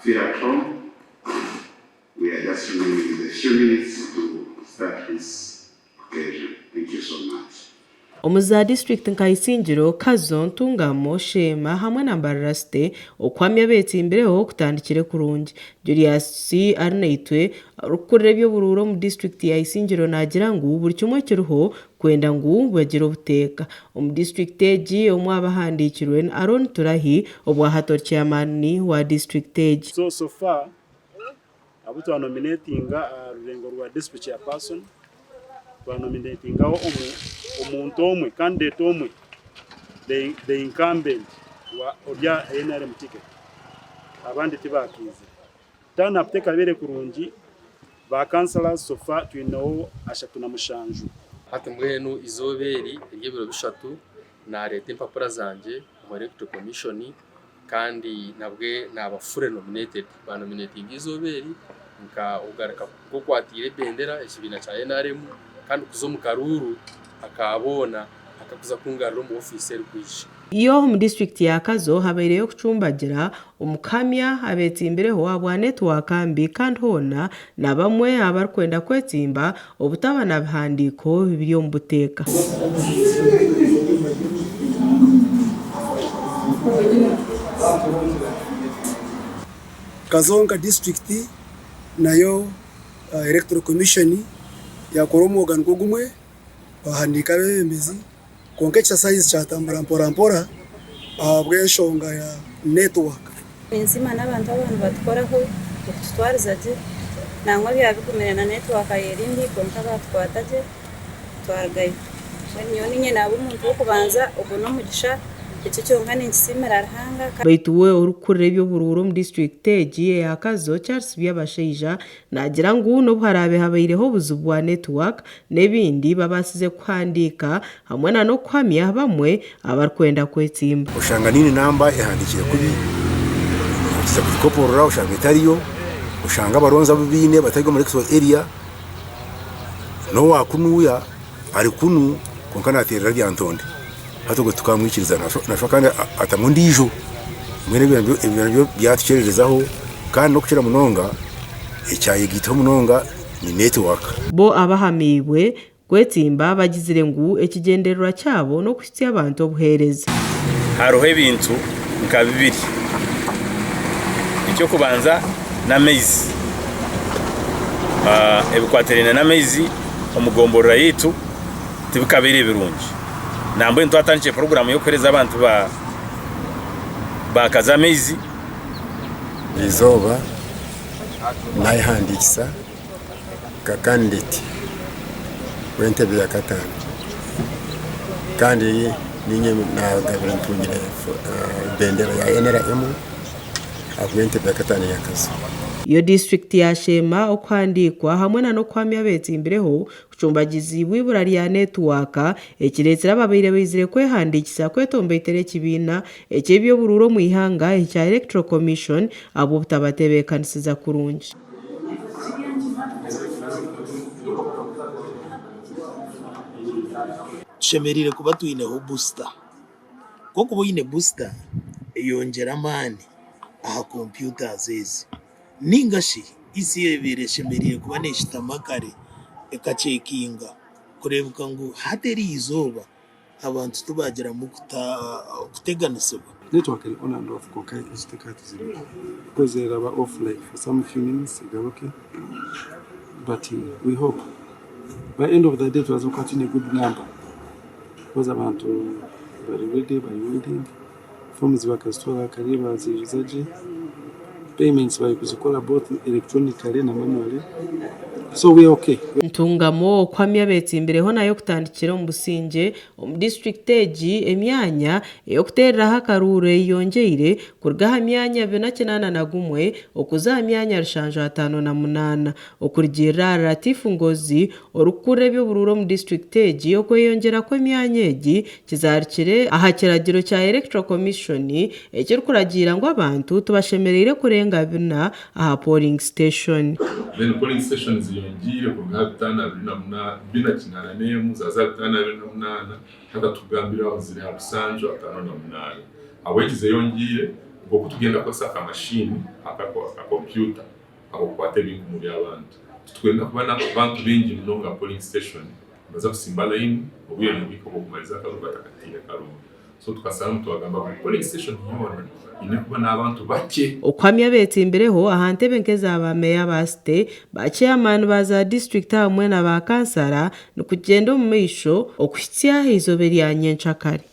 feel at home. We are just remaining a few minutes to start this occasion. Thank you so much. Omuza district nkayisingiro Kazo Ntungamo Shema hamwe na Mbararaste okwamya beti imbereho kutandikire kurungi Julius Arneitwe rukurire by'obururo mu district ya Isingiro nagira ngo buri kimwe kiruho kwenda ngo bagira obuteka mu district egi omwabahandikirwe Aaron Turahi obwa hato chairman wa district egi. So far abuto nominating rurengo rwa district chairperson nominating omuntu omwe candidate omwe the incumbent wa orya NRM ticket abandi tibakize tana apteka bere kurungi ba councillors so far twinaho ashatu na mushanju hati mwenu izoberi ebyebiro bishatu na leta impapura zanje mu electoral commission kandi nabwe nabafure nominated ba nominating izoberi nka ugaraka ko kwatire bendera ekibina cha NRM kandi kuzo mu Karuru akabona akakuza kungarira mu officer kwishi. Iyo mu district ya Kazo habereyo kucumbagira umukamya abeti imbereho wa network ambi kandi hona na bamwe abarkwenda kwetsimba obutabana bihandiko byo mbuteka. Kazonga district nayo electoral commission ya koromogan gugumwe bahandika bemezi konke exercise cyatambara mpora bweshonga ya network enzima n'abantu batkoraho tutwarizaje nangwa byabikumira na network yerindi konka batwataje twargaye niyo ninye nabo umuntu wo kubanza ubwo no mugisha icyo cyonka n'insimira rahanga baituwe urukurire by'obururo mu district egi ya Kazo Charles byabasheija nagira ngo no bharabe habayireho buzubwa network nebindi babasize kwandika hamwe na no kwamya bamwe abarkwenda kwetsimba ushanga nini namba ihandikiye kuri kiza kukoporora ushanga itariyo ushanga baronza bubine batego muri expo area no wakunuya ari kunu konkana terera ryantonde hatugo tukamwikiriza nasho kandi atamundijo mwene ibintu byatucererezaho kandi no kucira munonga icyaye gito munonga ni network bo abahamiwe kwetsimba bagizire ngo ekigenderera cyabo no kusitya abantu obuhereza harohe bintu nka bibiri icyo kubanza na maize ebikwaterena na maize omugomborera yitu tibikabiri birungi nambo ntwatangiye program yo kwereza abantu ba kazamezi izoba nayihandikisa ka candidate wentebe ya katano kandi ninye na gavana tungire bendera ya NRM abwentebe ya katano ya Kazo. Iyo district ya Shema okwandikwa hamwe na no kwamya beti imbereho kucumbagizi wibura rya network ekiretsera babire bizire kwehandikisa kwetomba itere kibina ekebyo bururo mu ihanga ecya electoral commission abo butabatebekanisiza kurungi. Shemerire kuba tuineho booster koko boyine booster yongera amani aha computers ezi ningashi isi yebere shemerire kuba neshitamakare ekacekinga kurebuka ngo hateri izoba abantu tubagera mu kuteganiseba network on and off kokai istekati zero because they are off like for some few minutes okay but we hope by end of the day it was a good number because abantu bari ready by waiting forms bakastora kariba zizaje payments by kuzikola both electronically na manually so we okay. Ntungamo kwamya beti imbereho nayo kutandikira mu businge mu district egi emyanya yo kuterera hakarure yongeire kurgaha myanya 291 okuza myanya rushanje 58 okurgira Latifu Ngozi orukure by'obururo mu district egi yo kweyongera ko myanya egi kizarikire aha kiragiro cya electoral commission ekyo kuragira ngo abantu tubashemerere kurenga bina aha polling station. Then polling stations yongire kurgatana bina kinana nemu zazatana bina haka tugambira ziri habusanjo 58 awegize yongire ubwo kutugenda kosa akamashini akakompyuta akokwata ibintu mu by'abantu twenda kubana abantu bengi mnonga polling station baza kusimba line ubuye n'ubiko kumaliza akaruba takatira karuba so tukasanga mutwagamba ku polling station yona ine kuba n'abantu bake okwamya betsimbireho ahantebe nkeza meya basite ba chairman baza district hamwe na ba kansara no kugenda mu misho okuhitya izoberi ya nyenchakari.